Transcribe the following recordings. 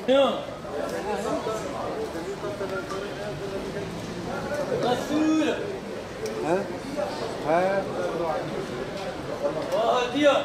Não. Basura. Ha? Ha? Hadi ya.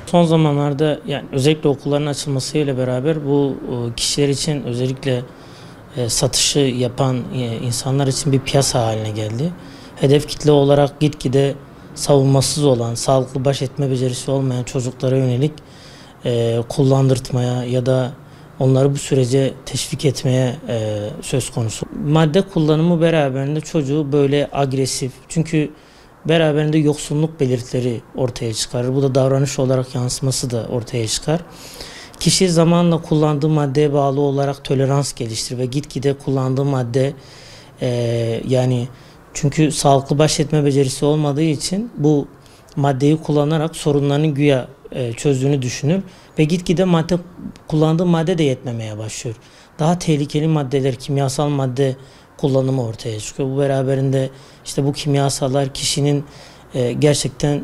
Son zamanlarda yani özellikle okulların açılmasıyla beraber bu kişiler için özellikle satışı yapan insanlar için bir piyasa haline geldi. Hedef kitle olarak gitgide savunmasız olan, sağlıklı baş etme becerisi olmayan çocuklara yönelik kullandırtmaya ya da onları bu sürece teşvik etmeye söz konusu. Madde kullanımı beraberinde çocuğu böyle agresif, çünkü beraberinde yoksunluk belirtileri ortaya çıkarır. Bu da davranış olarak yansıması da ortaya çıkar. Kişi zamanla kullandığı maddeye bağlı olarak tolerans geliştirir ve gitgide kullandığı madde yani çünkü sağlıklı baş etme becerisi olmadığı için bu maddeyi kullanarak sorunlarını güya çözdüğünü düşünür ve gitgide kullandığı madde de yetmemeye başlıyor. Daha tehlikeli maddeler, kimyasal madde kullanımı ortaya çıkıyor. Bu beraberinde işte bu kimyasallar kişinin gerçekten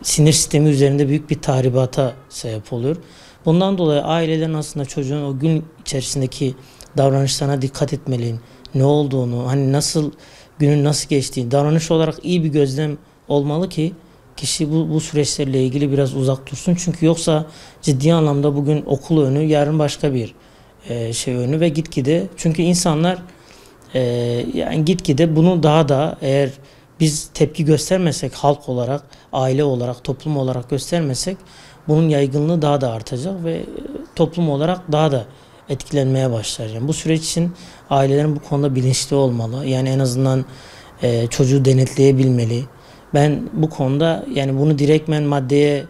sinir sistemi üzerinde büyük bir tahribata sebep oluyor. Bundan dolayı ailelerin aslında çocuğun o gün içerisindeki davranışlarına dikkat etmeli. Ne olduğunu, hani nasıl günün nasıl geçtiğini, davranış olarak iyi bir gözlem olmalı ki kişi bu süreçlerle ilgili biraz uzak dursun. Çünkü yoksa ciddi anlamda bugün okul önü, yarın başka bir şey önü ve gitgide, çünkü insanlar yani gitgide bunu daha da eğer biz tepki göstermesek, halk olarak, aile olarak, toplum olarak göstermesek bunun yaygınlığı daha da artacak ve toplum olarak daha da etkilenmeye başlar. Yani bu süreç için ailelerin bu konuda bilinçli olmalı. Yani en azından çocuğu denetleyebilmeli. Ben bu konuda yani bunu direktmen maddeye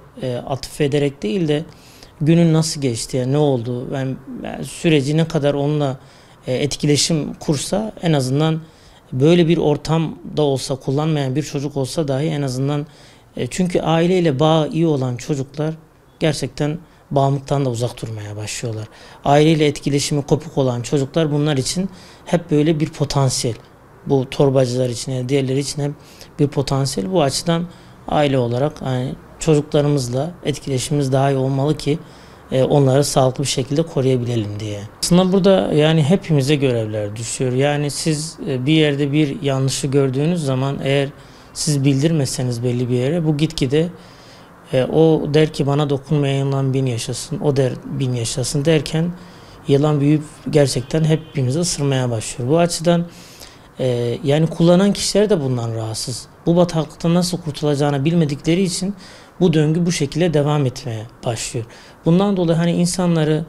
atıf ederek değil de günün nasıl geçti, yani ne oldu, yani süreci ne kadar onunla etkileşim kursa, en azından böyle bir ortamda olsa, kullanmayan bir çocuk olsa dahi en azından çünkü aileyle bağı iyi olan çocuklar gerçekten bağımlılıktan da uzak durmaya başlıyorlar. Aileyle etkileşimi kopuk olan çocuklar bunlar için hep böyle bir potansiyel. Bu torbacılar için, yani diğerleri için hep bir potansiyel. Bu açıdan aile olarak yani çocuklarımızla etkileşimimiz daha iyi olmalı ki onları sağlıklı bir şekilde koruyabilelim diye. Aslında burada yani hepimize görevler düşüyor. Yani siz bir yerde bir yanlışı gördüğünüz zaman eğer siz bildirmezseniz belli bir yere, bu gitgide o der ki bana dokunmayan yılan bin yaşasın, o der bin yaşasın derken yılan büyüyüp gerçekten hepimizi ısırmaya başlıyor. Bu açıdan yani kullanan kişiler de bundan rahatsız. Bu bataklıktan nasıl kurtulacağını bilmedikleri için bu döngü bu şekilde devam etmeye başlıyor. Bundan dolayı hani insanları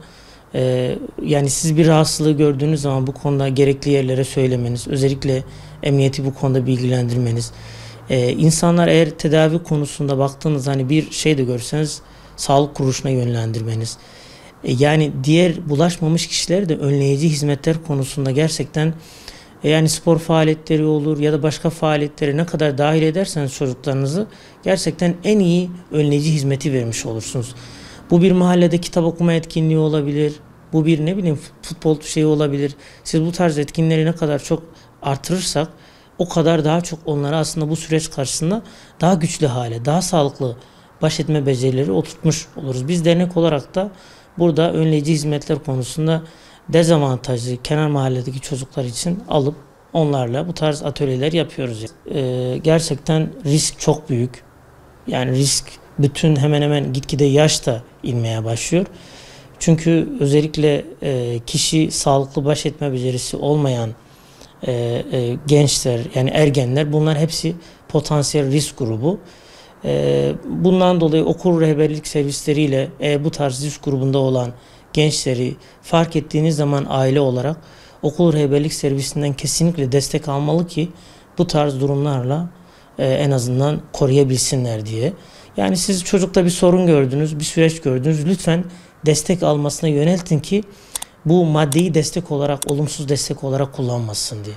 yani siz bir rahatsızlığı gördüğünüz zaman bu konuda gerekli yerlere söylemeniz, özellikle emniyeti bu konuda bilgilendirmeniz. İnsanlar eğer tedavi konusunda baktığınız hani bir şey de görseniz sağlık kuruluşuna yönlendirmeniz. Yani diğer bulaşmamış kişileri de önleyici hizmetler konusunda gerçekten yani spor faaliyetleri olur ya da başka faaliyetlere ne kadar dahil ederseniz çocuklarınızı gerçekten en iyi önleyici hizmeti vermiş olursunuz. Bu bir mahallede kitap okuma etkinliği olabilir. Bu bir ne bileyim futbol şeyi olabilir. Siz bu tarz etkinleri ne kadar çok artırırsak o kadar daha çok onları aslında bu süreç karşısında daha güçlü hale, daha sağlıklı baş etme becerileri oturtmuş oluruz. Biz dernek olarak da burada önleyici hizmetler konusunda dezavantajlı kenar mahalledeki çocuklar için alıp onlarla bu tarz atölyeler yapıyoruz. Gerçekten risk çok büyük. Yani risk bütün hemen hemen gitgide yaş da inmeye başlıyor. Çünkü özellikle kişi sağlıklı baş etme becerisi olmayan gençler yani ergenler bunlar hepsi potansiyel risk grubu. Bundan dolayı okul rehberlik servisleriyle bu tarz risk grubunda olan gençleri fark ettiğiniz zaman aile olarak okul rehberlik servisinden kesinlikle destek almalı ki bu tarz durumlarla en azından koruyabilsinler diye. Yani siz çocukta bir sorun gördünüz, bir süreç gördünüz. Lütfen destek almasına yöneltin ki bu maddeyi destek olarak, olumsuz destek olarak kullanmasın diye.